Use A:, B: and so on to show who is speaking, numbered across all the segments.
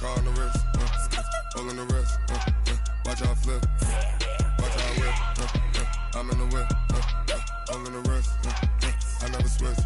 A: car on the wrist, hole in the wrist, watch out flip, watch out whip, I'm in the whip, hole in the wrist, I never switch.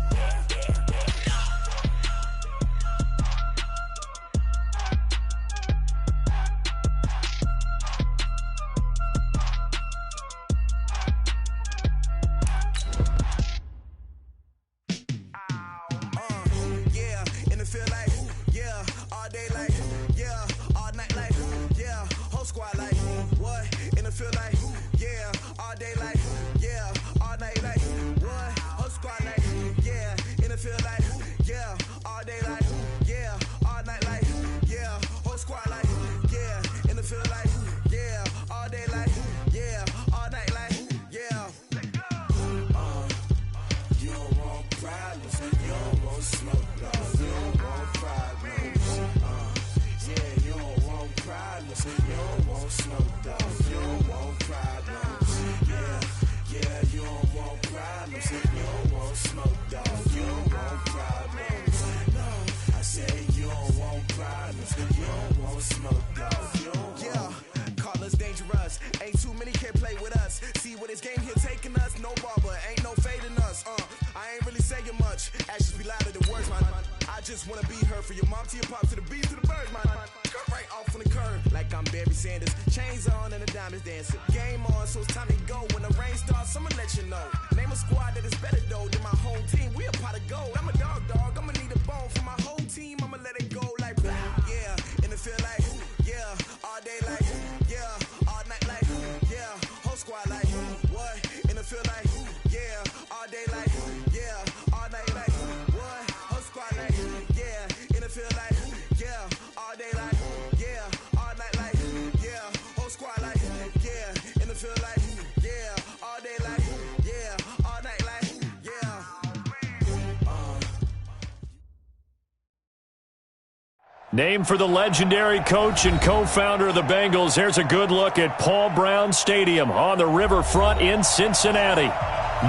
B: Named for the legendary coach and co-founder of the Bengals, here's a good look at Paul Brown Stadium on the riverfront in Cincinnati.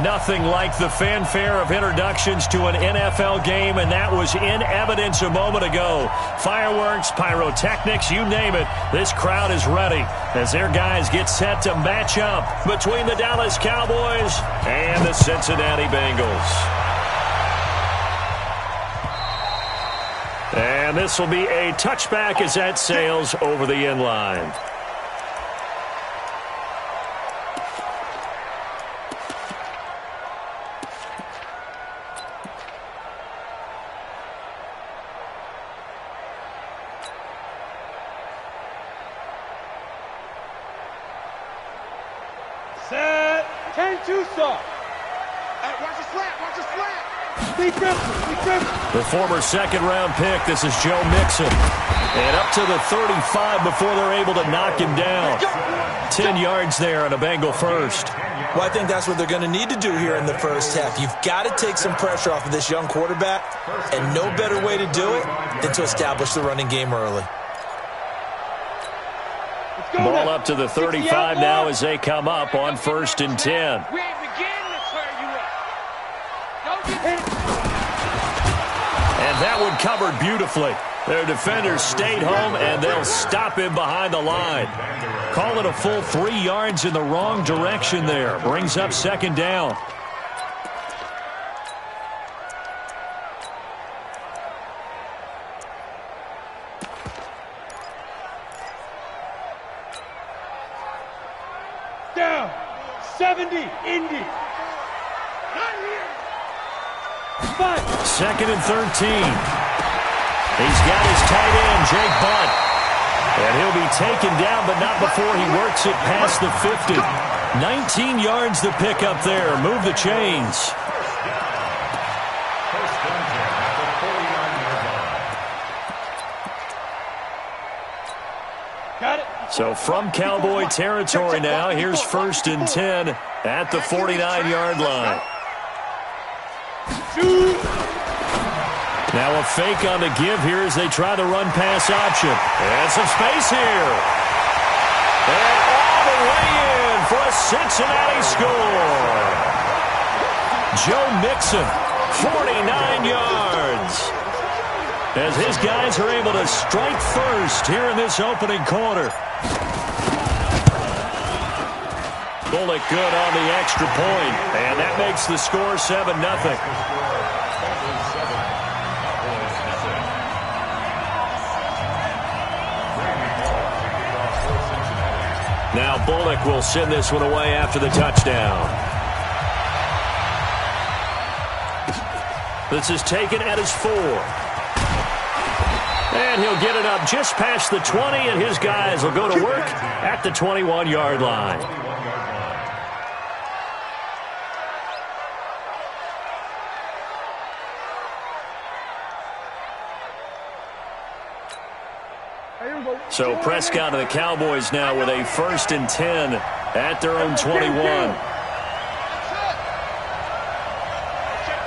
B: Nothing like the fanfare of introductions to an NFL game, and that was in evidence a moment ago. Fireworks, pyrotechnics, you name it. This crowd is ready as their guys get set to match up between the Dallas Cowboys and the Cincinnati Bengals. And this will be a touchback as that sails over the end line.
C: Set. 10-2 stop. Hey, watch the slap. Watch the slap.
B: The former second-round pick, this is Joe Mixon. And up to the 35 before they're able to knock him down. 10 yards there on a Bengal first.
D: Well, I think that's what they're going to need to do here in the first half. You've got to take some pressure off of this young quarterback, and no better way to do it than to establish the running game early.
B: Ball up to the 35 now as they come up on 1st and 10. And that one covered beautifully. Their defenders stayed home, and they'll stop him behind the line. Call it a full 3 yards in the wrong direction there. Brings up 2nd down.
C: Down. 70, Indy.
B: 2nd and 13. He's got his tight end, Jake Butt. And he'll be taken down, but not before he works it past the 50. 19 yards to pick up there. Move the chains.
C: Got it.
B: So from Cowboy territory now, here's 1st and 10 at the 49-yard line. Now a fake on the give here as they try the run-pass option. And some space here. And all the way in for a Cincinnati score. Joe Mixon, 49 yards. as his guys are able to strike first here in this opening quarter. Bullock good on the extra point, and that makes the score 7-0. Now Bullock will send this one away after the touchdown. This is taken at his 4. And he'll get it up just past the 20, and his guys will go to work at the 21-yard line. So Prescott and the Cowboys now with a 1st and 10 at their own 21.
C: Check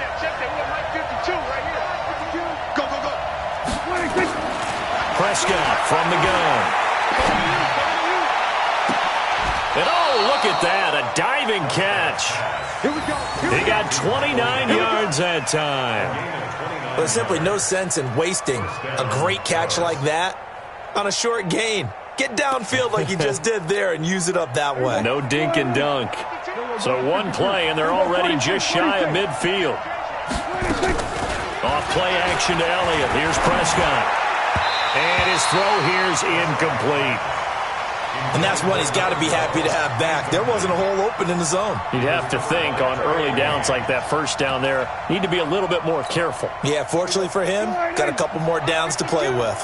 C: that. We got Mike 52 right here. Go, go, go.
B: Prescott from the gun. And oh, look at that, a diving catch.
C: Here we go.
B: He got 29 yards that time.
D: There's simply no sense in wasting a great catch like that on a short gain. Get downfield like you just did there and use it up that way.
B: No dink and dunk. So one play, and they're already just shy of midfield. Off play action to Elliott. Here's Prescott. And his throw here's incomplete.
D: And that's one he's got to be happy to have back. There wasn't a hole open in the zone.
B: You'd have to think on early downs like that first down there, need to be a little bit more careful.
D: Yeah, fortunately for him, got a couple more downs to play with.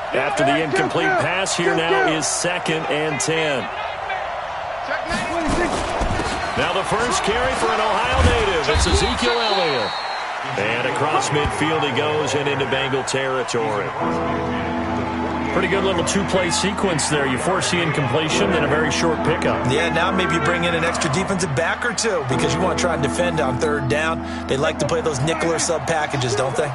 B: After the incomplete pass, here now is 2nd and 10. Now the first carry for an Ohio native. It's Ezekiel Elliott. And across midfield he goes and into Bengal territory. Pretty good little two-play sequence there. You force the incompletion, then a very short pickup.
D: Yeah, now maybe you bring in an extra defensive back or two because you want to try and defend on 3rd down. They like to play those nickel or sub packages, don't they?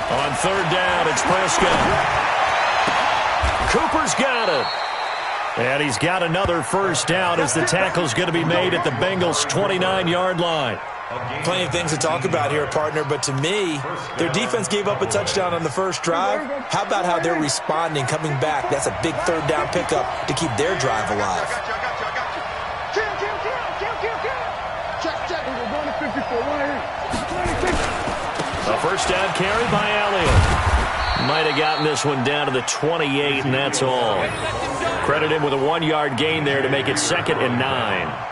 B: On 3rd down, it's Prescott. Cooper's got it. And he's got another first down as the tackle's going to be made at the Bengals' 29-yard line.
D: Plenty of things to talk about here, partner, but to me, their defense gave up a touchdown on the first drive. How about how they're responding, coming back? That's a big 3rd down pickup to keep their drive alive.
B: A first down carry by Elliott. Might have gotten this one down to the 28, and that's all. Credit him with a 1-yard gain there to make it 2nd and 9.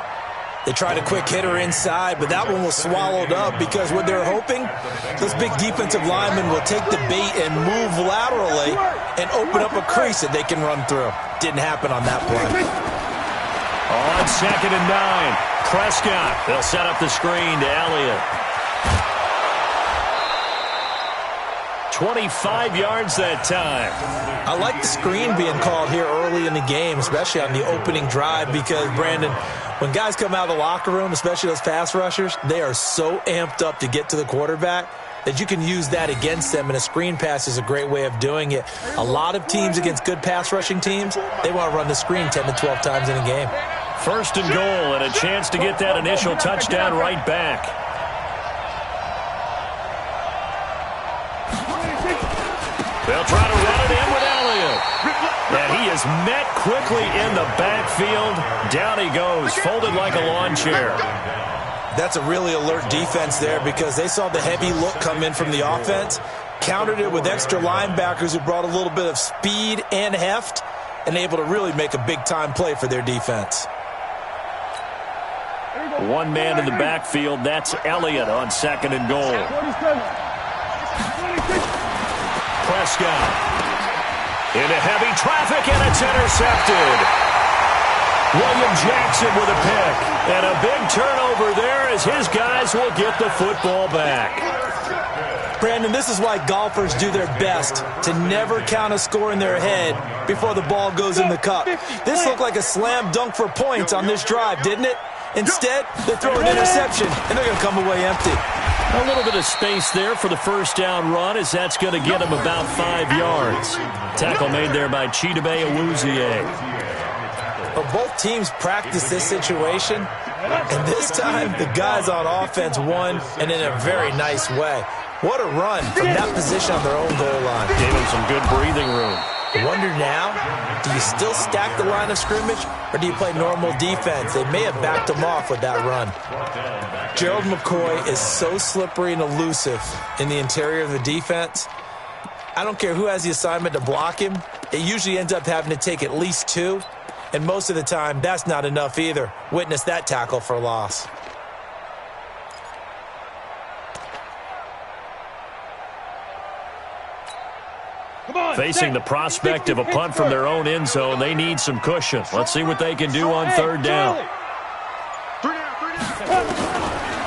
D: They tried a quick hitter inside, but that one was swallowed up because what they're hoping, those big defensive linemen will take the bait and move laterally and open up a crease that they can run through. Didn't happen on that play.
B: On 2nd and 9, Prescott. They'll set up the screen to Elliott. 25 yards that time.
D: I like the screen being called here early in the game, especially on the opening drive, because, Brandon, when guys come out of the locker room, especially those pass rushers, they are so amped up to get to the quarterback that you can use that against them, and a screen pass is a great way of doing it. A lot of teams against good pass rushing teams, they want to run the screen 10 to 12 times in a game.
B: 1st and goal, and a chance to get that initial touchdown right back. They'll try to run it in with Elliott. And he is met quickly in the backfield. Down he goes, folded like a lawn chair.
D: That's a really alert defense there because they saw the heavy look come in from the offense, countered it with extra linebackers who brought a little bit of speed and heft, and able to really make a big-time play for their defense.
B: One man in the backfield, that's Elliott on 2nd and goal. Prescott into heavy traffic, and it's intercepted. William Jackson with a pick, and a big turnover there as his guys will get the football back.
D: Brandon, this is why golfers do their best to never count a score in their head before the ball goes in the cup. This looked like a slam dunk for points on this drive, didn't it? Instead, they throw an interception, and they're going to come away empty.
B: A little bit of space there for the first down run, as that's going to get him about 5 yards. Tackle made there by Chidobe Awuzie.
D: Well, both teams practice this situation And this time, the guys on offense won, and in a very nice way. What a run from that position on their own goal line.
B: Gave them some good breathing room.
D: Wonder now, do you still stack the line of scrimmage, or do you play normal defense? They may have backed them off with that run. Gerald McCoy is so slippery and elusive in the interior of the defense. I don't care who has the assignment to block him. It usually ends up having to take at least 2, and most of the time, that's not enough either. Witness that tackle for loss.
B: Facing the prospect of a punt from their own end zone, they need some cushion. Let's see what they can do on third down.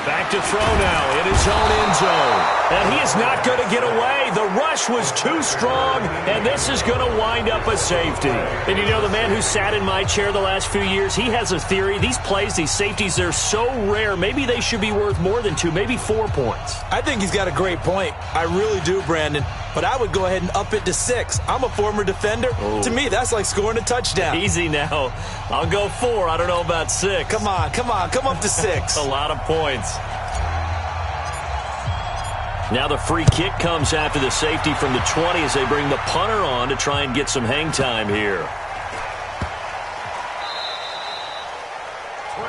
B: Back to throw now in his own end zone. And he is not going to get away. The rush was too strong, and this is going to wind up a safety. And you know, the man who sat in my chair the last few years, he has a theory. These plays, these safeties, they're so rare. Maybe they should be worth more than 2, maybe 4 points.
D: I think he's got a great point. I really do, Brandon. But I would go ahead and up it to 6. I'm a former defender.
B: Ooh.
D: To me, that's like scoring a touchdown.
B: Easy now. I'll go 4. I don't know about 6.
D: Come on. Come up to 6.
B: A lot of points. Now the free kick comes after the safety from the 20 as they bring the punter on to try and get some hang time here.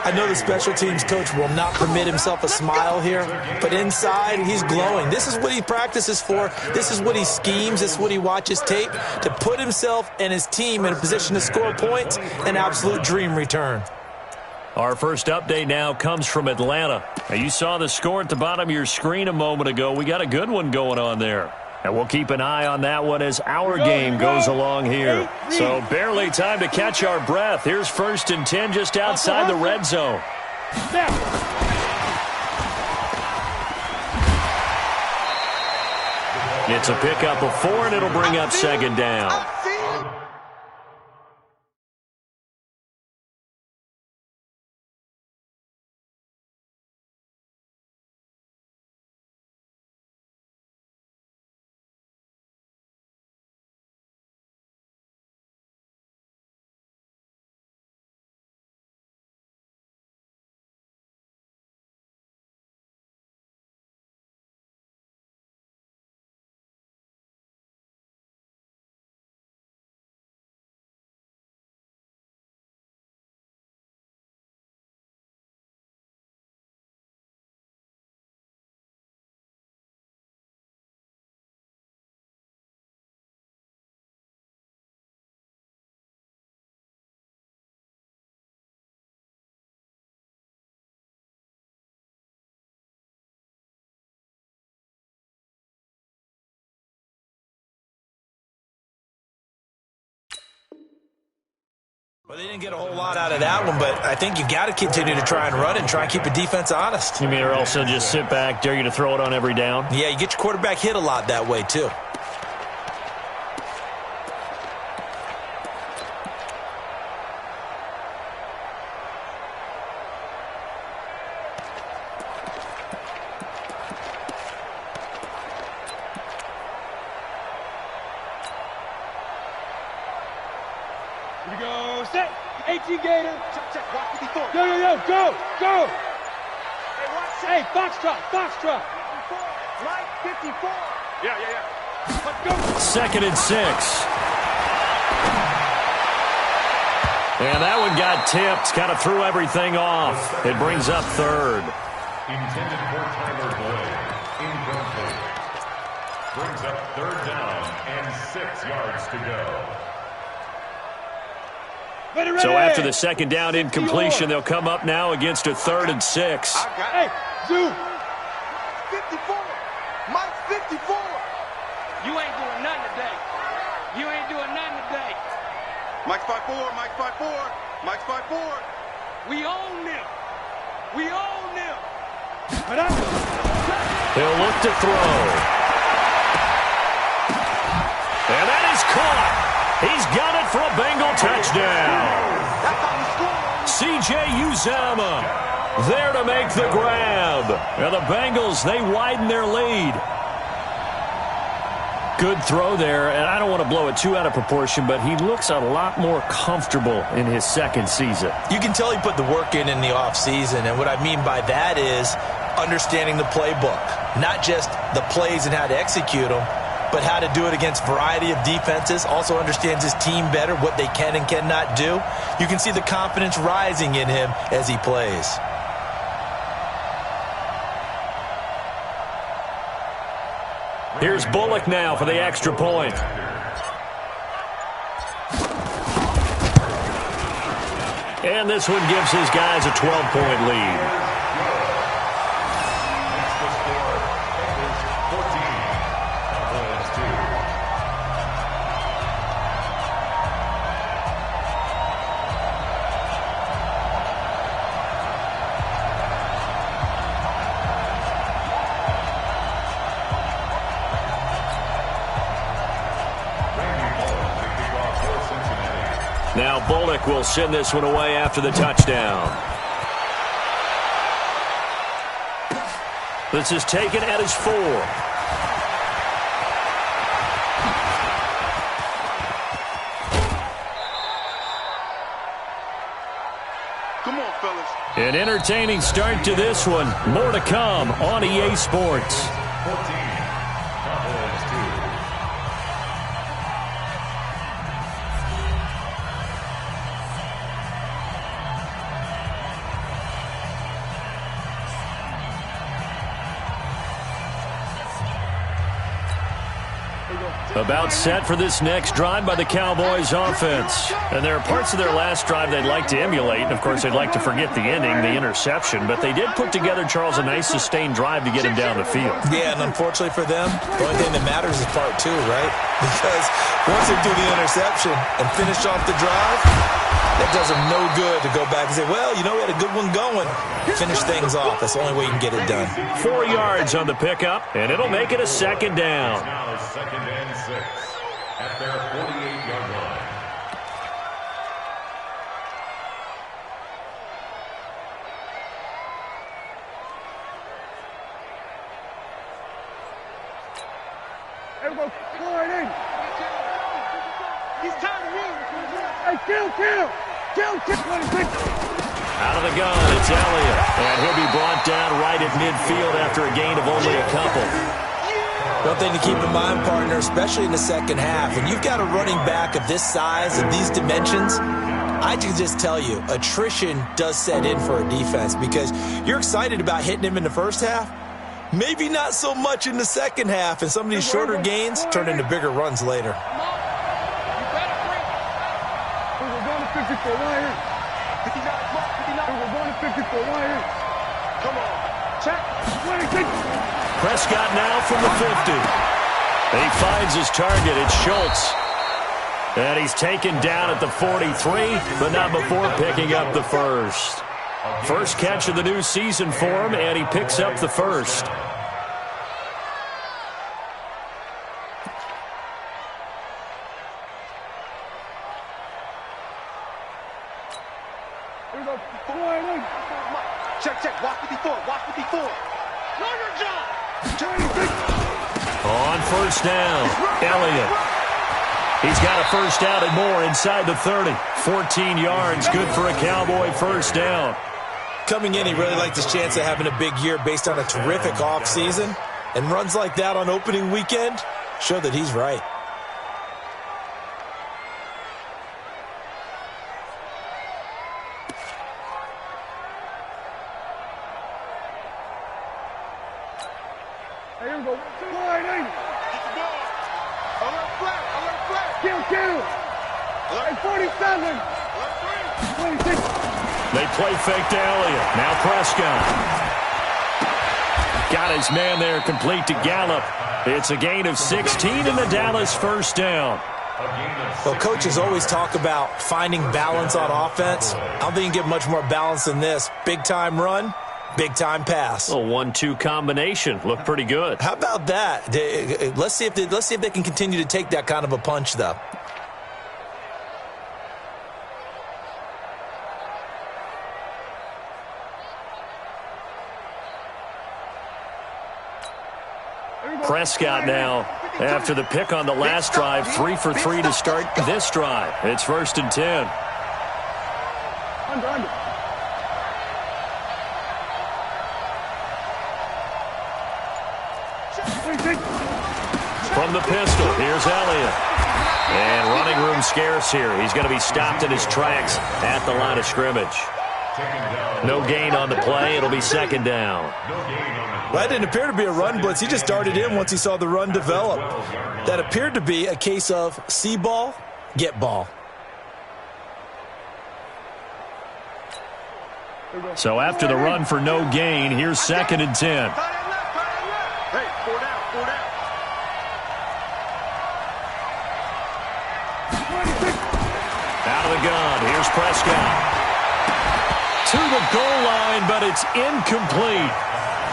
D: I know the special teams coach will not permit himself a smile here, but inside he's glowing. This is what he practices for. This is what he schemes. This is what he watches tape to put himself and his team in a position to score points. An absolute dream return.
B: Our first update now comes from Atlanta. Now, you saw the score at the bottom of your screen a moment ago. We got a good one going on there. And we'll keep an eye on that one as our game goes along here. So barely time to catch our breath. Here's 1st and 10 just outside the red zone. It's a pickup of 4, and it'll bring up 2nd down.
D: Well, they didn't get a whole lot out of that one, but I think you got to continue to try and run and try and keep the defense honest.
B: You mean or else they'll just sit back, dare you to throw it on every down?
D: Yeah, you get your quarterback hit a lot that way, too.
C: Here we go. Set. 18 Gator. Check. Watch 54. Yo. Go. Hey, Foxtrot. 54. Mike 54. Yeah. Let's go.
B: 2nd and 6. And that one got tipped. Kind of threw everything off. It brings up 3rd.
E: Intended for Tyler Boyd. Incomplete. Brings up 3rd down and 6 yards to go.
B: So after the 2nd down incompletion, they'll come up now against a 3rd and 6.
C: Hey, Zoo. 54. Mike 54.
F: You ain't doing nothing today.
C: Mike's 5'4". Mike's 5'4".
F: We own them.
B: He'll look to throw. And that is caught. He's got it for a Bengal touchdown. C.J. Uzama there to make the grab. And the Bengals, they widen their lead. Good throw there, and I don't want to blow it too out of proportion, but he looks a lot more comfortable in his second season.
D: You can tell he put the work in the offseason, and what I mean by that is understanding the playbook, not just the plays and how to execute them, but how to do it against a variety of defenses. Also understands his team better, what they can and cannot do. You can see the confidence rising in him as he plays.
B: Here's Bullock now for the extra point. And this one gives his guys a 12-point lead. Now Bullock will send this one away after the touchdown. This is taken at his 4.
C: Come on, fellas.
B: An entertaining start to this one. More to come on EA Sports.
E: 14. Cowboys 2.
B: About set for this next drive by the Cowboys offense. And there are parts of their last drive they'd like to emulate. And, of course, they'd like to forget the ending, the interception. But they did put together, Charles, a nice sustained drive to get him down the field.
D: Yeah, and unfortunately for them, the only thing that matters is part 2, right? Because once they do the interception and finish off the drive, that does them no good to go back and say, well, you know, we had a good one going. Finish things off. That's the only way you can get it done.
B: 4 yards on the pickup, and it'll make it a second down.
E: Now 2nd and 6 at their 48-yard line.
C: Everybody, go right in. He's tired of running. Hey, kill.
B: Out of the gun, it's Elliott. And he'll be brought down right at midfield after a gain of only a couple.
D: One thing to keep in mind, partner, especially in the second half, when you've got a running back of this size and these dimensions, I can just tell you, attrition does set in for a defense because you're excited about hitting him in the first half. Maybe not so much in the second half, and some of these shorter gains turn into bigger runs later.
C: We're going to 50 for 1 here. 59. We're going to 50 for 1 here. Come on. Check. 26.
B: Prescott now from the 50. And he finds his target. It's Schultz. And he's taken down at the 43, but not before picking up the first. First catch of the new season for him, and he picks up the first.
C: Here we go. Check. Watch 54.
B: On first down, Elliott. He's got a first down and more inside the 30. 14 yards, good for a Cowboy first down.
D: Coming in, he really liked his chance of having a big year based on a terrific offseason. And runs like that on opening weekend show that he's right.
C: Here we go. Line in. Get the ball. Alert flat. Kill. Alert 47. Alert 26.
B: They play fake to Elliott. Now Prescott. Got his man there complete to Gallup. It's a gain of 16 in the Dallas first down.
D: Well, coaches always talk about finding balance on offense. I don't think you can get much more balance than this. Big-time run, big-time pass.
B: A 1-2 combination. Looked pretty good.
D: How about that? Let's see if they can continue to take that kind of a punch, though.
B: Prescott now, after the pick on the last drive, 3 for 3 to start this drive. It's 1st and 10.
C: Under.
B: From the pistol, here's Elliott. And running room scarce here. He's going to be stopped in his tracks at the line of scrimmage. No gain on the play. It'll be 2nd down.
D: Well, that didn't appear to be a run blitz. He just darted in once he saw the run develop. That appeared to be a case of see ball, get ball.
B: So after the run for no gain, here's 2nd and 10.
C: Hey, 4 down.
B: Out of the gun, here's Prescott. To the goal line, but it's incomplete.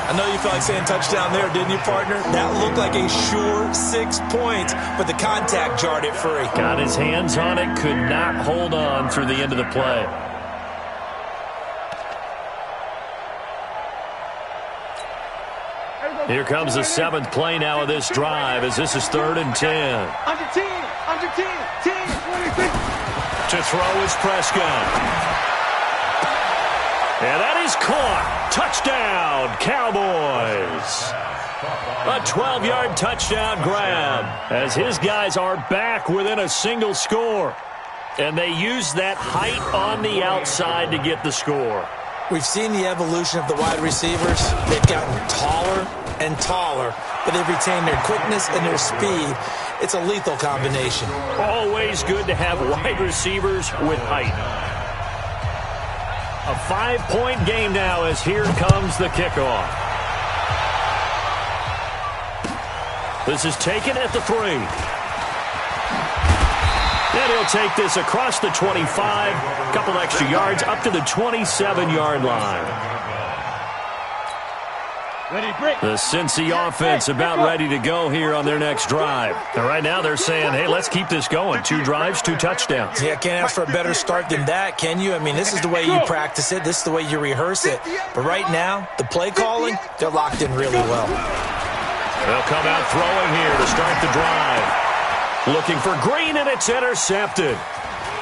D: I know you felt like saying touchdown there, didn't you, partner? That looked like a sure 6 points, but the contact jarred it free.
B: Got his hands on it, could not hold on through the end of the play. Here comes the 7th play now of this drive as this is 3rd and 10.
F: Under 10. Under 10. 10. 26.
B: To throw is Prescott. And that is caught. Touchdown, Cowboys. A 12-yard touchdown grab as his guys are back within a single score. And they use that height on the outside to get the score.
D: We've seen the evolution of the wide receivers. They've gotten taller and taller, but they've retained their quickness and their speed. It's a lethal combination.
B: Always good to have wide receivers with height. A 5-point game now as here comes the kickoff. This is taken at the 3. And he'll take this across the 25, a couple extra yards up to the 27-yard line. The Cincy offense about ready to go here on their next drive. And right now they're saying, hey, let's keep this going. 2 drives, 2 touchdowns.
D: Yeah, can't ask for a better start than that, can you? I mean, this is the way you practice it. This is the way you rehearse it. But right now, the play calling, they're locked in really well.
B: They'll come out throwing here to start the drive. Looking for Green, and it's intercepted.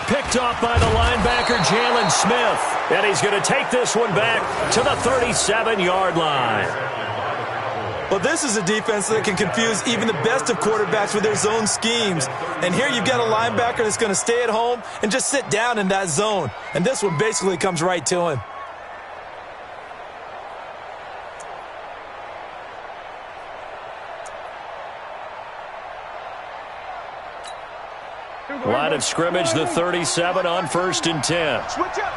B: Picked off by the linebacker, Jalen Smith. And he's going to take this one back to the 37-yard line.
D: Well, this is a defense that can confuse even the best of quarterbacks with their zone schemes. And here you've got a linebacker that's going to stay at home and just sit down in that zone. And this one basically comes right to him.
B: Line of scrimmage, the 37 on 1st and 10.
C: Switch up.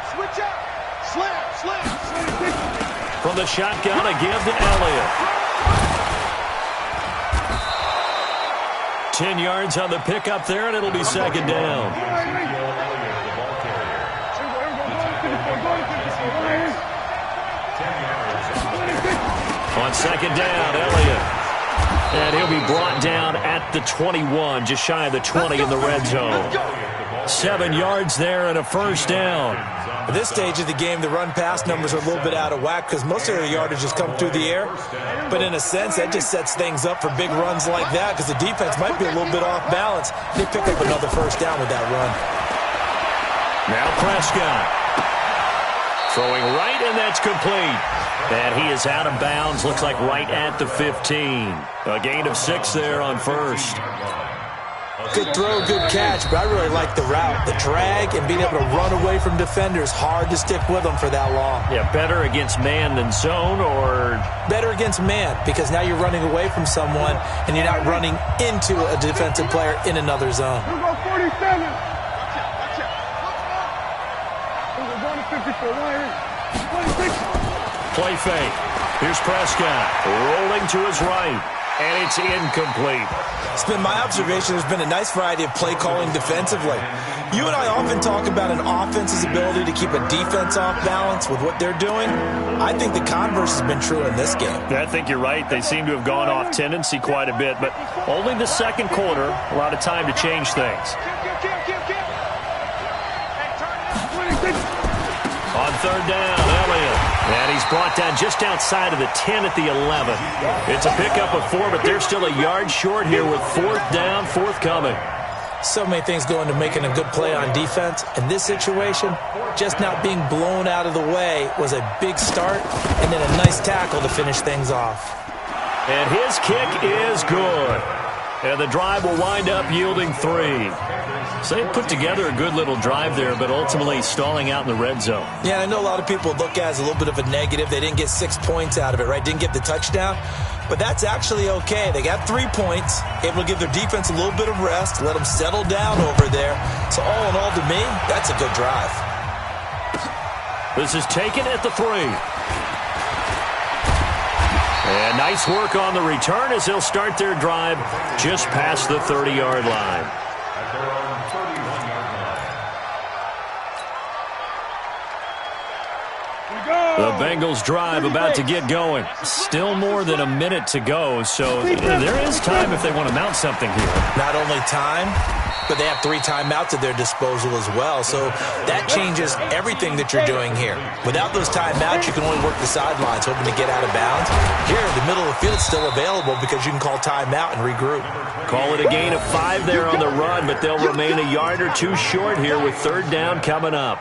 C: Slam.
B: From the shotgun, a give to Elliott. 10 yards on the pickup there, and it'll be 2nd down. On 2nd down, Elliott. And he'll be brought down at the 21, just shy of the 20 in the red zone. 7 yards there and a 1st down.
D: At this stage of the game, the run-pass numbers are a little bit out of whack because most of their yardage has come through the air. But in a sense, that just sets things up for big runs like that because the defense might be a little bit off balance. They pick up another 1st down with that run.
B: Now Prescott. Throwing right, and that's complete. And he is out of bounds, looks like right at the 15. A gain of 6 there on 1st.
D: Good throw, good catch, but I really like the route. The drag and being able to run away from defenders, hard to stick with them for that long.
B: Yeah, better against man than zone, or?
D: Better against man, because now you're running away from someone and you're not running into a defensive player in another zone.
C: Here go 47. Watch out. We're going to 54. 26.
B: Play fake. Here's Prescott rolling to his right, and it's incomplete.
D: It's been my observation there's been a nice variety of play calling defensively. You and I often talk about an offense's ability to keep a defense off balance with what they're doing. I think the converse has been true in this game.
B: I think you're right. They seem to have gone off tendency quite a bit, but only the 2nd quarter, a lot of time to change things. On 3rd down, Elliott. And he's brought down just outside of the 10 at the 11. It's a pickup of 4, but they're still a yard short here with 4th down, forthcoming.
D: So many things go into making a good play on defense. In this situation, just not being blown out of the way was a big start, and then a nice tackle to finish things off.
B: And his kick is good. And the drive will wind up yielding 3. So they put together a good little drive there, but ultimately stalling out in the red zone.
D: Yeah, I know a lot of people look at it as a little bit of a negative. They didn't get 6 points out of it, right? Didn't get the touchdown. But that's actually okay. They got 3 points, able to give their defense a little bit of rest, let them settle down over there. So all in all, to me, that's a good drive.
B: This is taken at the 3. And nice work on the return as they'll start their drive just past the 30-yard line.
E: At their own 31-yard line.
B: The Bengals drive about to get going. Still more than a minute to go, so there is time if they want to mount something here.
D: Not only time, but they have 3 timeouts at their disposal as well. So that changes everything that you're doing here. Without those timeouts, you can only work the sidelines, hoping to get out of bounds. Here, the middle of the field is still available because you can call timeout and regroup.
B: Call it a gain of 5 there on the run, but they'll remain a yard or 2 short here with 3rd down coming up.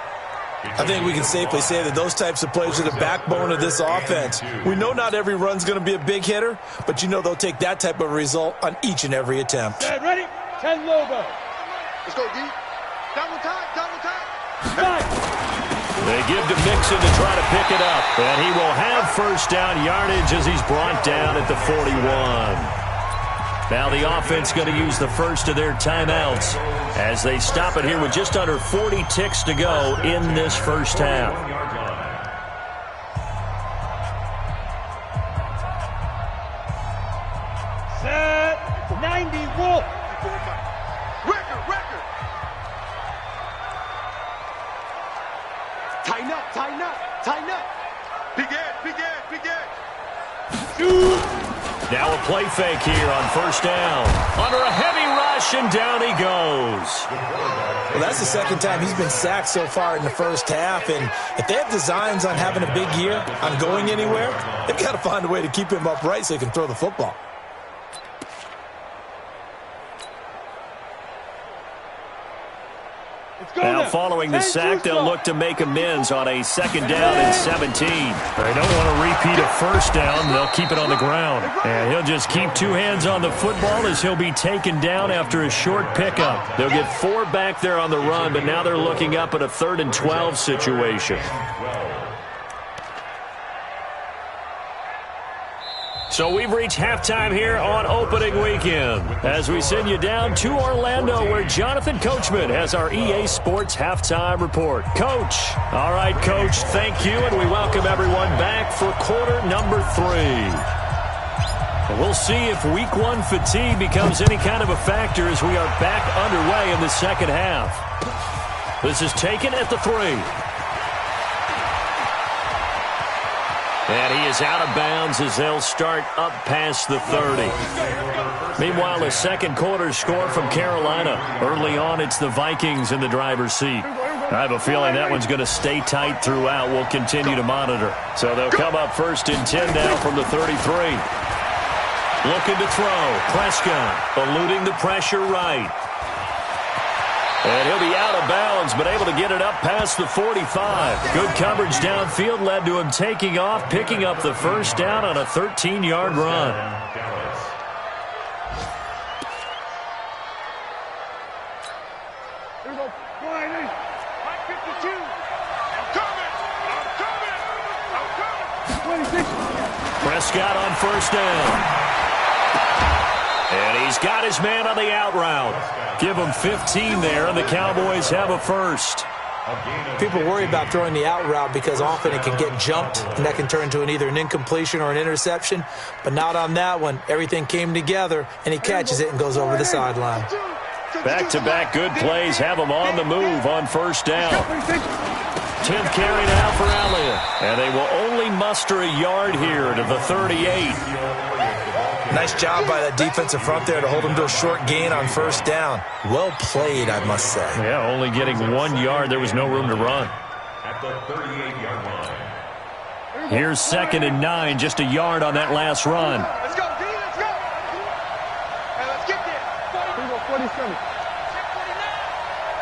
D: I think we can safely say that those types of plays are the backbone of this offense. We know not every run's going to be a big hitter, but you know they'll take that type of result on each and every attempt.
F: Ready? 10 logo.
C: Let's go, D. Double time, double time.
B: They give to Mixon to try to pick it up, and he will have 1st down yardage as he's brought down at the 41. Now the offense going to use the first of their timeouts as they stop it here with just under 40 ticks to go in this first half.
F: Set. 90, Wolf.
C: Record. Tighten up. Begin.
B: Now a play fake here on 1st down. Under a heavy rush, and down he goes.
D: Well, that's the 2nd time he's been sacked so far in the first half, and if they have designs on having a big year, on going anywhere, they've got to find a way to keep him upright so he can throw the football.
B: Now following the sack, they'll look to make amends on a 2nd down and 17. They don't want to repeat a 1st down. They'll keep it on the ground. And he'll just keep 2 hands on the football as he'll be taken down after a short pickup. They'll get 4 back there on the run, but now they're looking up at a 3rd and 12 situation. So we've reached halftime here on opening weekend as we send you down to Orlando where Jonathan Coachman has our EA Sports halftime report. Coach. All right, Coach, thank you, and we welcome everyone back for quarter number 3. And we'll see if week 1 fatigue becomes any kind of a factor as we are back underway in the second half. This is taken at the 3. And he is out of bounds as they'll start up past the 30. Meanwhile, a second quarter score from Carolina. Early on, it's the Vikings in the driver's seat. I have a feeling that one's going to stay tight throughout. We'll continue to monitor. So they'll come up 1st and 10 now from the 33. Looking to throw. Prescott eluding the pressure right. And he'll be out of bounds, but able to get it up past the 45. Good coverage downfield led to him taking off, picking up the 1st down on a 13-yard run.
C: Here we go. Line 52. I'm coming. 26.
B: Prescott on 1st down. And he's got his man on the out route. Give him 15 there, and the Cowboys have a 1st.
D: People worry about throwing the out route because often it can get jumped, and that can turn into either an incompletion or an interception. But not on that one. Everything came together, and he catches it and goes over the sideline.
B: Back-to-back good plays have him on the move on 1st down. 10th carry now for Elliott. And they will only muster a yard here to the 38.
D: Nice job by that defensive front there to hold him to a short gain on 1st down. Well played, I must say.
B: Yeah, only getting 1 yard. There was no room to run.
E: At the 38-yard line.
B: Here's 2nd and 9, just a yard on that last run.
C: Let's go, D, let's go. Hey, let's get there. 47.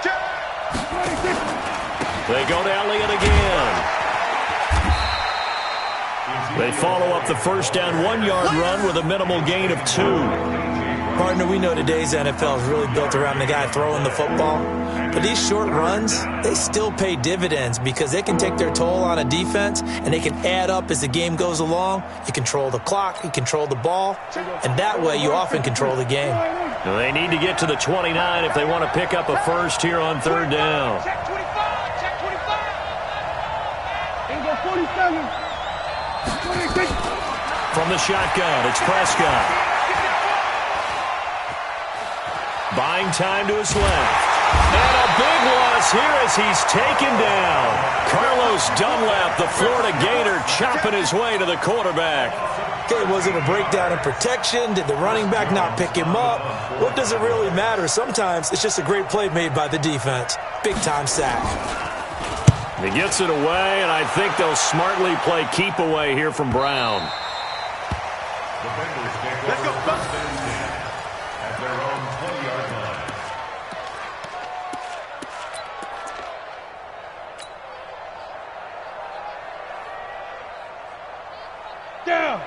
C: Check 46.
B: They go to Elliott again. They follow up the first down 1-yard run with a minimal gain of 2.
D: Partner, we know today's NFL is really built around the guy throwing the football. But these short runs, they still pay dividends because they can take their toll on a defense and they can add up as the game goes along. You control the clock, you control the ball, and that way you often control the game.
B: They need to get to the 29 if they want to pick up a first here on 3rd down.
C: Check 25. Check 25. Here we go, 47. 26.
B: From the shotgun, it's Prescott. Buying time to his left. And a big loss here as he's taken down. Carlos Dunlap, the Florida Gator, chopping his way to the quarterback.
D: Okay, was it a breakdown in protection? Did the running back not pick him up? What does it really matter? Sometimes it's just a great play made by the defense. Big-time sack.
B: He gets it away, and I think they'll smartly play keep away here from Brown.
E: The Bengals take over first and 10 at their own 20-yard line.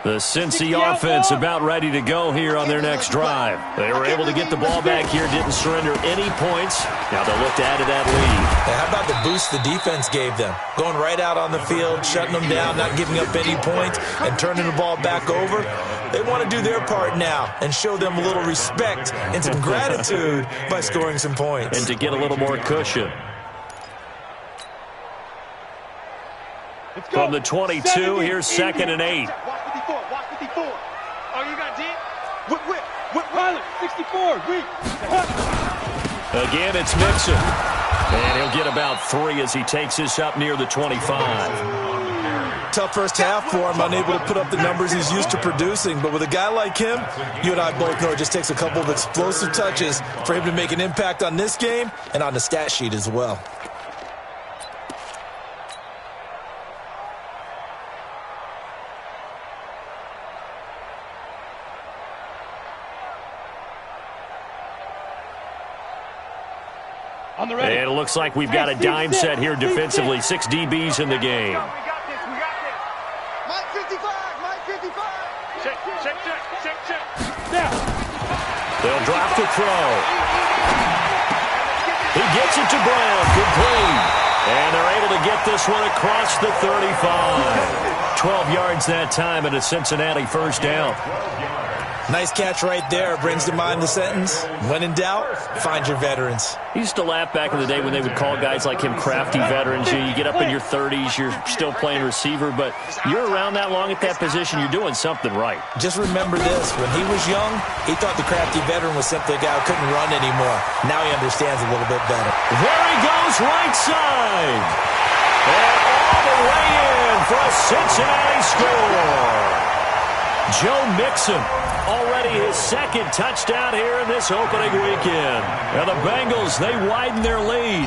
B: The Cincy offense about ready to go here on their next drive. They were able to get the ball back here, didn't surrender any points. Now they'll look to add to that lead.
D: How about the boost the defense gave them? Going right out on the field, shutting them down, not giving up any points, and turning the ball back over. They want to do their part now and show them a little respect and some gratitude by scoring some points.
B: And to get a little more cushion. From the 22, here's 2nd and 8.
C: Watch 54. Watch 54. Oh, you got D? Whip. Pilot. 64. Weak.
B: Again, it's Mixon. And he'll get about 3 as he takes this up near the 25.
D: Tough first half for him, unable to put up the numbers he's used to producing. But with a guy like him, you and I both know it just takes a couple of explosive touches for him to make an impact on this game and on the stat sheet as well.
B: And it looks like we've got a dime set here defensively. 6 DBs in the game.
C: We got this. Mike 55. Check.
B: They'll drop to throw. He gets it to Brown. Complete. And they're able to get this one across the 35. 12 yards that time and a Cincinnati first down.
D: Nice catch right there. Brings to mind the sentence, when in doubt, find your veterans.
B: He used to laugh back in the day when they would call guys like him crafty veterans. You get up in your 30s, you're still playing receiver, but you're around that long at that position, you're doing something right.
D: Just remember this. When he was young, he thought the crafty veteran was simply a guy who couldn't run anymore. Now he understands a little bit better.
B: There he goes, right side. And all the way in for a Cincinnati score. Joe Mixon, already his 2nd touchdown here in this opening weekend. And the Bengals, they widen their lead.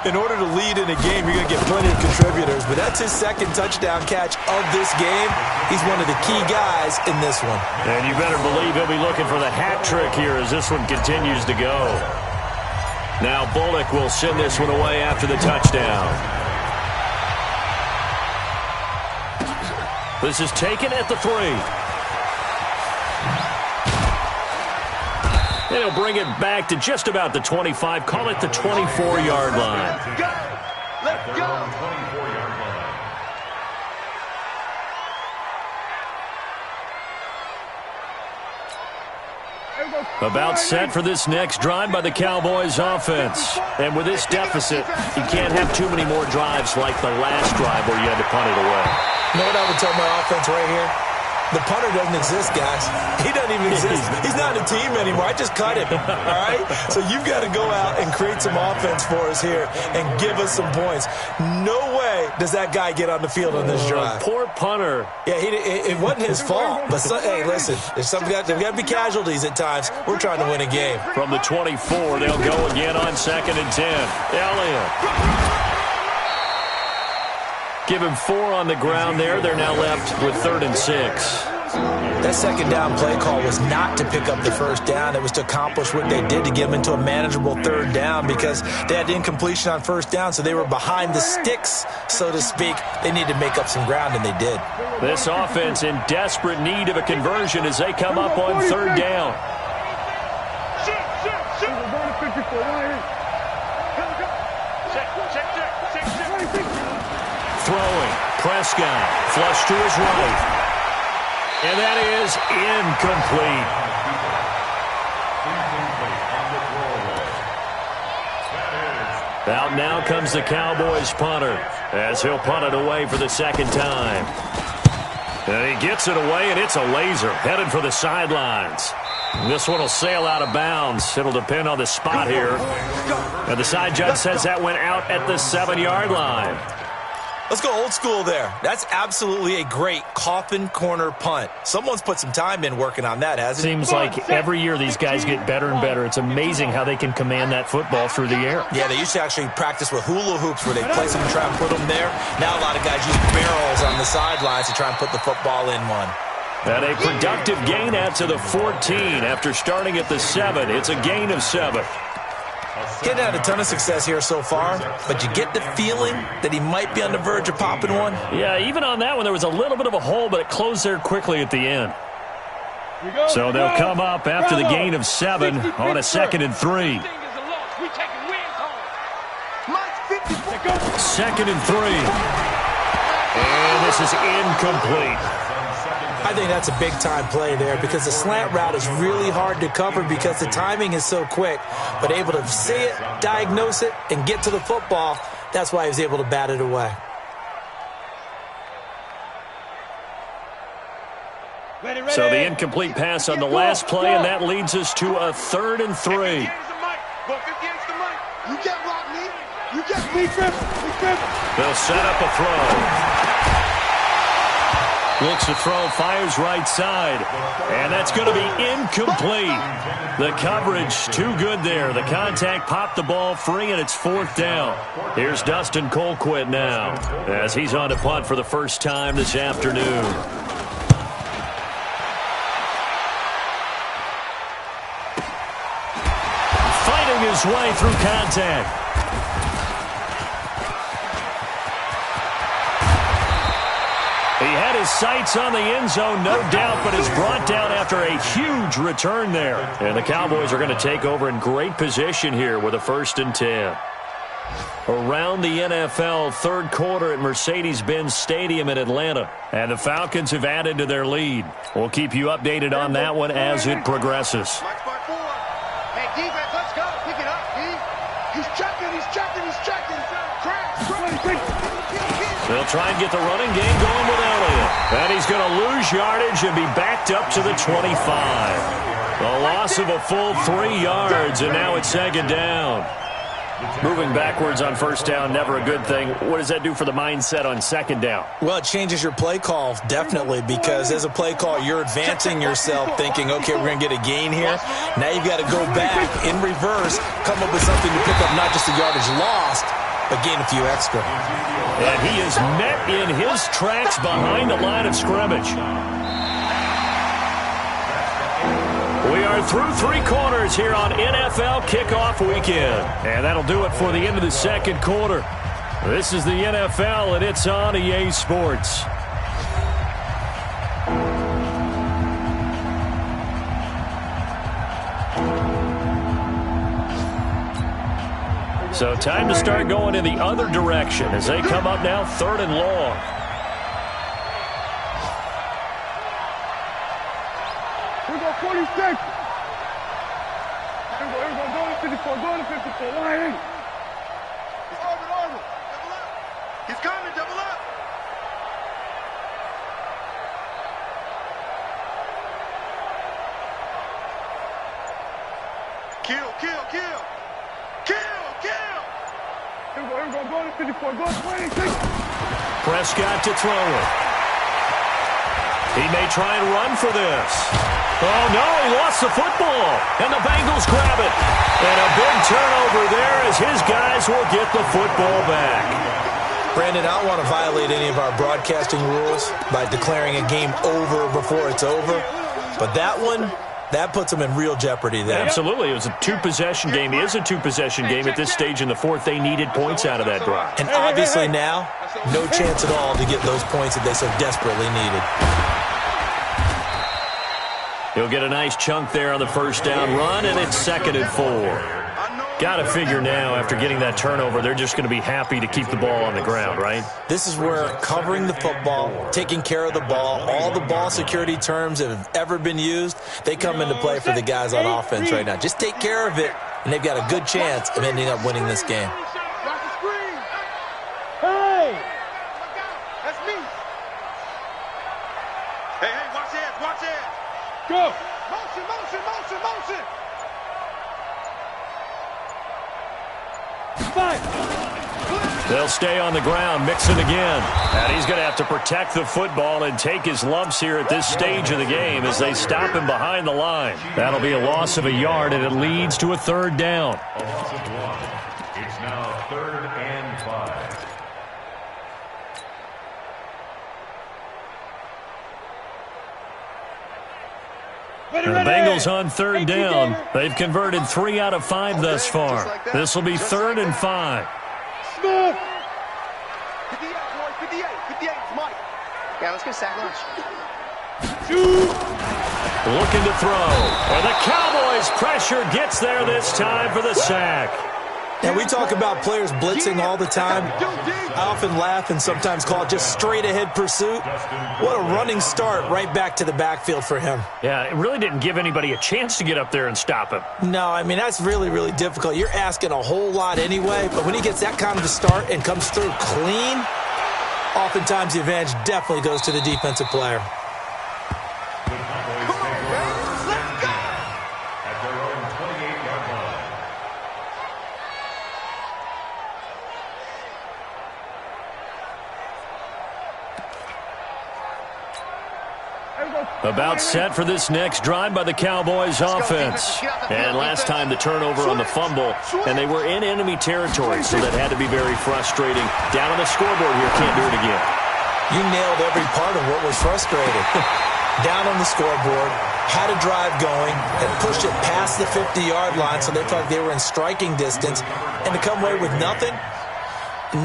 D: In order to lead in a game, you're going to get plenty of contributors, but that's his 2nd touchdown catch of this game. He's one of the key guys in this one.
B: And you better believe he'll be looking for the hat trick here as this one continues to go. Now Bullock will send this one away after the touchdown. This is taken at the 3. And he'll bring it back to just about the 25. Call it the 24-yard line.
C: Let's go.
E: 24-yard line.
B: About set for this next drive by the Cowboys offense. And with this deficit, you can't have too many more drives like the last drive where you had to punt it away.
D: You know what I would tell my offense right here? The punter doesn't exist, guys. He doesn't even exist. He's not a team anymore. I just cut him, all right? So you've got to go out and create some offense for us here and give us some points. No way does that guy get on the field on this drive.
B: Poor punter.
D: Yeah, it wasn't his fault. But, hey, listen, there's got to be casualties at times. We're trying to win a game.
B: From the 24, they'll go again on 2nd and 10. Elliott. Give him 4 on the ground there. They're now left with 3rd and 6.
D: That second down play call was not to pick up the first down. It was to accomplish what they did to get them into a manageable 3rd down because they had incompletion on 1st down, so they were behind the sticks, so to speak. They needed to make up some ground, and they did.
B: This offense in desperate need of a conversion as they come up on 3rd down. Throwing. Prescott. Flush to his right. And that is incomplete. Out now comes the Cowboys punter as he'll punt it away for the second time. And he gets it away, and it's a laser headed for the sidelines. This one will sail out of bounds. It'll depend on the spot here. And the side judge says that went out at the 7-yard line.
D: Let's go old school there. That's absolutely a great coffin corner punt. Someone's put some time in working on that, hasn't it?
B: Seems like every year these guys get better and better. It's amazing how they can command that football through the air.
D: Yeah, they used to actually practice with hula hoops where they place them and try and put them there. Now a lot of guys use barrels on the sidelines to try and put the football in one.
B: And a productive gain out to the 14 after starting at the 7. It's a gain of 7.
D: Getting had a ton of success here so far, but you get the feeling that he might be on the verge of popping one.
B: Yeah, even on that one, there was a little bit of a hole, but it closed there quickly at the end. So they'll come up after the gain of 7 on a 2nd and 3. 2nd and 3. And this is incomplete.
D: I think that's a big-time play there because the slant route is really hard to cover because the timing is so quick. But able to see it, diagnose it, and get to the football, that's why he was able to bat it away.
B: So the incomplete pass on the last play, and that leads us to a 3rd and 3.
C: You can't block me. You can't be Griffin.
B: They'll set up a throw. Looks to throw, fires right side. And that's going to be incomplete. The coverage too good there. The contact popped the ball free, and it's 4th down. Here's Dustin Colquitt now as he's on to punt for the first time this afternoon. Fighting his way through contact. He had his sights on the end zone, no doubt, but is brought down after a huge return there. And the Cowboys are going to take over in great position here with a 1st and 10. Around the NFL, 3rd quarter at Mercedes-Benz Stadium in Atlanta. And the Falcons have added to their lead. We'll keep you updated on that one as it progresses.
C: Hey, defense, let's go. Pick it up, D. He's checking.
B: They'll try and get the running game going with Elliott. And he's going to lose yardage and be backed up to the 25. The loss of a full 3 yards, and now it's 2nd down. Moving backwards on 1st down, never a good thing. What does that do for the mindset on 2nd down?
D: Well, it changes your play call, definitely, because as a play call, you're advancing yourself thinking, okay, we're going to get a gain here. Now you've got to go back in reverse, come up with something to pick up not just the yardage lost, but gain a few extra.
B: And he is met in his tracks behind the line of scrimmage. We are through 3 quarters here on NFL Kickoff Weekend. And that'll do it for the end of the 2nd quarter. This is the NFL, and it's on EA Sports. So time to start going in the other direction as they come up now 3rd and long.
C: Here we go, 46. Here we go, going to 54, going to 54. Line in. He's orbit. Double up. He's coming, double up. Kill. Here we go, going to 54, going to 26.
B: Prescott to throw it. He may try and run for this. Oh, no, he lost the football. And the Bengals grab it. And a big turnover there as his guys will get the football back.
D: Brandon, I don't want to violate any of our broadcasting rules by declaring a game over before it's over, but that one, that puts them in real jeopardy there.
B: Absolutely. It was a two-possession game. It is a two-possession game at this stage in the fourth. They needed points out of that drive.
D: And obviously now, no chance at all to get those points that they so desperately needed.
B: He'll get a nice chunk there on the first down run, and it's 2nd and 4. Got to figure now, after getting that turnover, they're just going to be happy to keep the ball on the ground, right?
D: This is where covering the football, taking care of the ball, all the ball security terms that have ever been used, they come into play for the guys on offense right now. Just take care of it, and they've got a good chance of ending up winning this game.
F: Hey!
C: That's me. Hey, watch it, watch it.
F: Go!
C: Motion, motion, motion, motion.
F: 5.
B: They'll stay on the ground, mix it again. And he's going to have to protect the football and take his lumps here at this stage of the game as they stop him behind the line. That'll be a loss of a yard, and it leads to a 3rd down.
E: A loss of 1. It's now 3rd and 5.
B: The Bengals on 3rd down. They've converted 3 out of 5 thus far. This will be 3rd and 5.
F: Smith!
C: 58, boy, 58, 58, it's Mike.
G: Yeah, let's go sack lunch.
B: Looking to throw. And the Cowboys' pressure gets there this time for the sack.
D: And we talk about players blitzing all the time. I often laugh and sometimes call it just straight-ahead pursuit. What a running start right back to the backfield for him.
B: Yeah, it really didn't give anybody a chance to get up there and stop him.
D: No, I mean, that's really, really difficult. You're asking a whole lot anyway, but when he gets that kind of a start and comes through clean, oftentimes the advantage definitely goes to the defensive player.
B: About set for this next drive by the Cowboys offense. And last time the turnover on the fumble, and they were in enemy territory, so that had to be very frustrating. Down on the scoreboard here, can't do it again.
D: You nailed every part of what was frustrating. Down on the scoreboard, had a drive going, and pushed it past the 50-yard line so they felt like they were in striking distance, and to come away with nothing,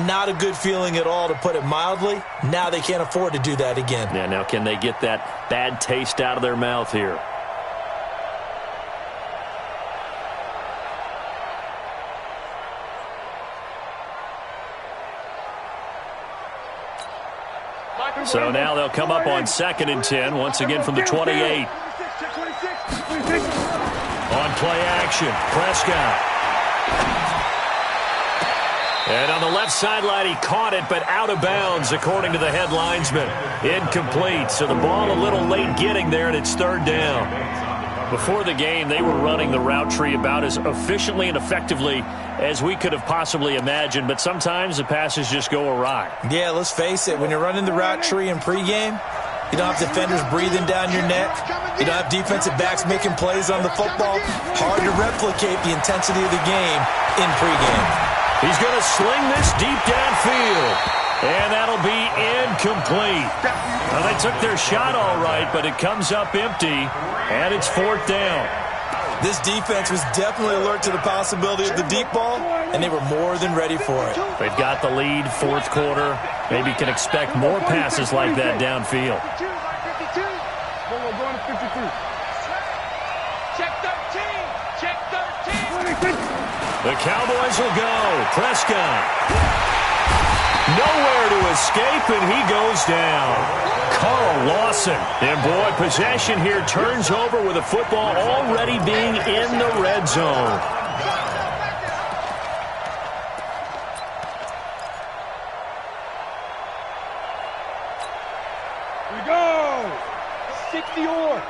D: not a good feeling at all, to put it mildly. Now they can't afford to do that again.
B: Yeah, now can they get that bad taste out of their mouth here? So now they'll come up on 2nd and 10, once again from the 28. On play action, Prescott. And on the left sideline, he caught it, but out of bounds, according to the head linesman. Incomplete, so the ball a little late getting there, and it's 3rd down. Before the game, they were running the route tree about as efficiently and effectively as we could have possibly imagined, but sometimes the passes just go awry.
D: Yeah, let's face it, when you're running the route tree in pregame, you don't have defenders breathing down your neck. You don't have defensive backs making plays on the football. Hard to replicate the intensity of the game in pregame.
B: He's going to sling this deep downfield, and that'll be incomplete. Well, they took their shot all right, but it comes up empty, and it's 4th down.
D: This defense was definitely alert to the possibility of the deep ball, and they were more than ready for it.
B: They've got the lead, 4th quarter. Maybe can expect more passes like that downfield.
C: Check 13.
B: The Cowboys will go. Prescott. Nowhere to escape, and he goes down. Carl Lawson. And, boy, possession here turns over with the football already being in the red zone.
F: Here we go. 60-or.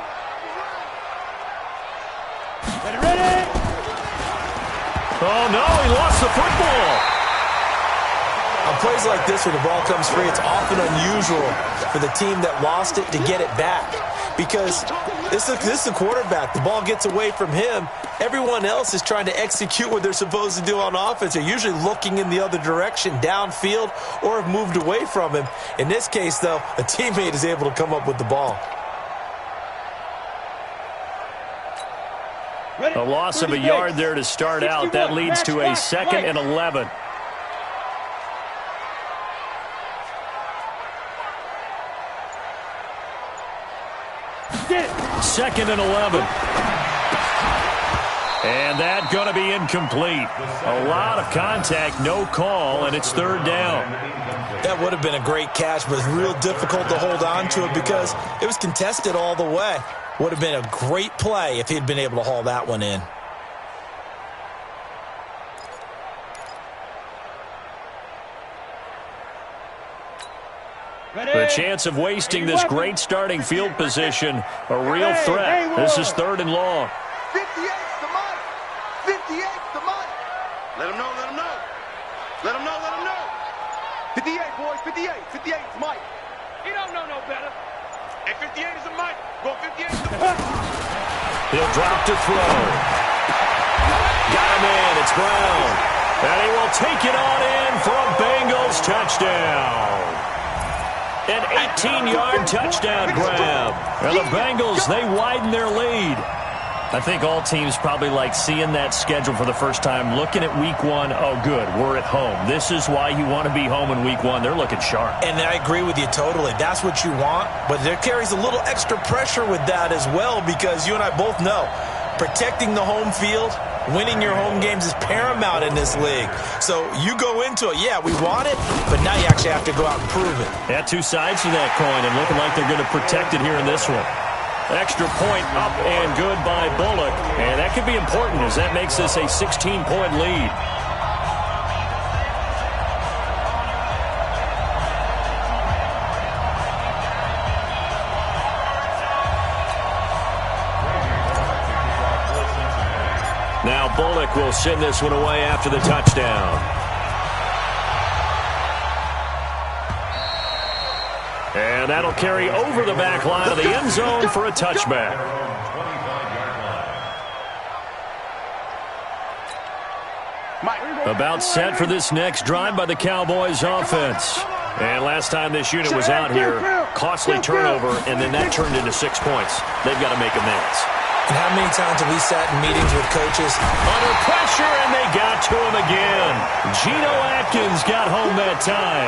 F: Ready?
B: Oh, no, he lost the football.
D: On plays like this where the ball comes free, it's often unusual for the team that lost it to get it back, because This is the quarterback. The ball gets away from him. Everyone else is trying to execute what they're supposed to do on offense. They're usually looking in the other direction, downfield, or have moved away from him. In this case, though, a teammate is able to come up with the ball.
B: A loss of a yard there to start out. That leads to a 2nd and 11. Second and 11. And that going to be incomplete. A lot of contact, no call, and it's 3rd down.
D: That would have been a great catch, but it's real difficult to hold on to it because it was contested all the way. Would have been a great play if he'd been able to haul that one in.
B: The chance of wasting this great starting field position, a real threat. This is 3rd and long.
C: 58's the money. 58's the money. Let him know, let him know. Let him know, let him know. 58, boys, 58. 58's Mike. He don't know no better. And 58 is a Mike. Well, 58 is the money.
B: He'll drop to throw. Got him in. It's Brown. And he will take it on in for a Bengals touchdown. An 18-yard touchdown grab. And the Bengals, they widen their lead. I think all teams probably like seeing that schedule for the first time, looking at week 1. Oh, good, we're at home. This is why you want to be home in week 1. They're looking sharp.
D: And I agree with you totally. That's what you want. But there carries a little extra pressure with that as well because you and I both know protecting the home field, winning your home games is paramount in this league. So you go into it, yeah, we want it, but now you actually have to go out and prove it.
B: Yeah, 2 sides to that coin, and looking like they're going to protect it here in this one. Extra point up and good by Bullock, and that could be important as that makes this a 16-point lead. Now Bullock will send this one away after the touchdown. And that'll carry over the back line of the end zone for a touchback. About set for this next drive by the Cowboys offense. And last time this unit was out here, costly turnover, and then that turned into 6 points. They've got to make amends.
D: And how many times have we sat in meetings with coaches?
B: Under pressure, and they got to him again. Geno Atkins got home that time.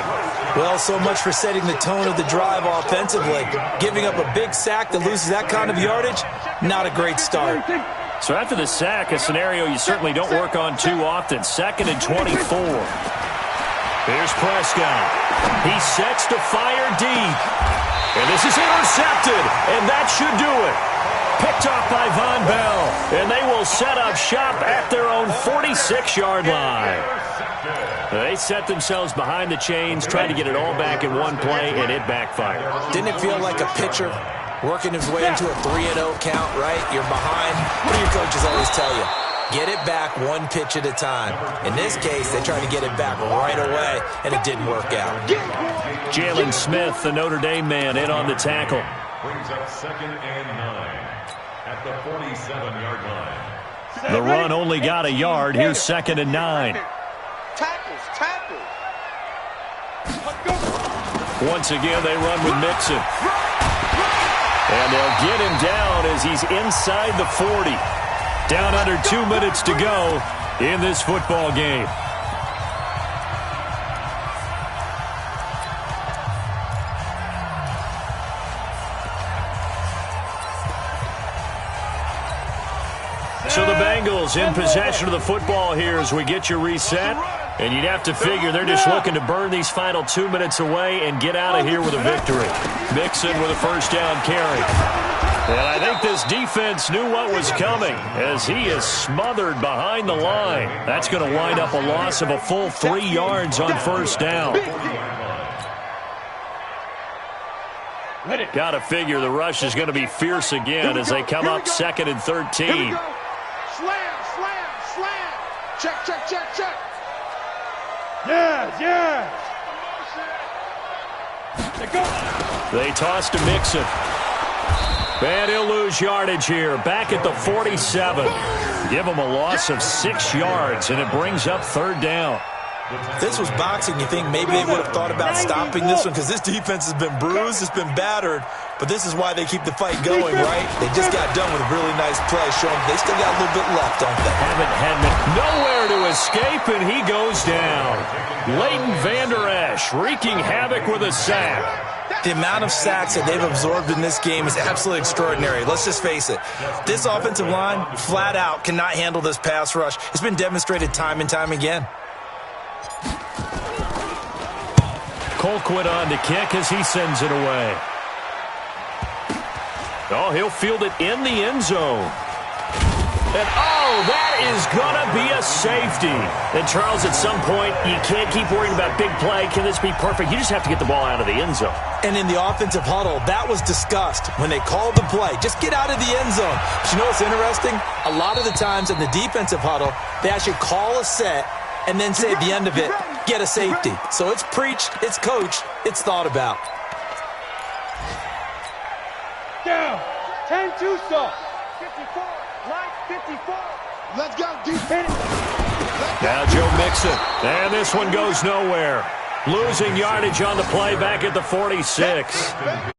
D: Well, so much for setting the tone of the drive offensively. Giving up a big sack that loses that kind of yardage, not a great start.
B: So after the sack, a scenario you certainly don't work on too often. 2nd and 24. Here's Prescott. He sets to fire deep. And this is intercepted, and that should do it. Picked off by Von Bell, and they will set up shop at their own 46-yard line. They set themselves behind the chains, trying to get it all back in one play, and it backfired.
D: Didn't it feel like a pitcher working his way into a 3-0 count, right? You're behind. What do your coaches always tell you? Get it back one pitch at a time. In this case, they tried to get it back right away, and it didn't work out.
B: Jalen Smith, the Notre Dame man, in on the tackle.
E: Brings up 2nd and 9 at the 47-yard line.
B: The run only got a yard. Here's 2nd and 9.
C: Tackles.
B: Once again, they run with Mixon. And they'll get him down as he's inside the 40. Down under 2 minutes to go in this football game. So the Bengals in possession of the football here as we get you reset. And you'd have to figure they're just looking to burn these final 2 minutes away and get out of here with a victory. Mixon with a first down carry. And I think this defense knew what was coming as he is smothered behind the line. That's going to wind up a loss of a full 3 yards on first down. Got to figure the rush is going to be fierce again as they come up 2nd and 13.
C: Slam. Check. Yes.
B: They toss to Mixon. And he'll lose yardage here. Back at the 47. Give him a loss of 6 yards, and it brings up 3rd down.
D: If this was boxing, you think maybe they would have thought about stopping this one because this defense has been bruised, it's been battered, but this is why they keep the fight going, right? They just got done with a really nice play, showing they still got a little bit left, don't they?
B: Haven't had nowhere to escape, and he goes down. Leighton Vander Esch wreaking havoc with a sack.
D: The amount of sacks that they've absorbed in this game is absolutely extraordinary. Let's just face it. This offensive line, flat out, cannot handle this pass rush. It's been demonstrated time and time again.
B: Colquitt on to kick as he sends it away. Oh, he'll field it in the end zone. And, oh, that is going to be a safety. And, Charles, at some point, you can't keep worrying about big play. Can this be perfect? You just have to get the ball out of the end zone.
D: And in the offensive huddle, that was discussed when they called the play. Just get out of the end zone. But you know what's interesting? A lot of the times in the defensive huddle, they actually call a set and then say at the end of it, get a safety. So it's preached, it's coached, it's thought about.
F: Down. 10-2 soft.
C: 54. Line 54.
F: Let's go, defense.
B: Now Joe Mixon. And this one goes nowhere. Losing yardage on the play back at the 46.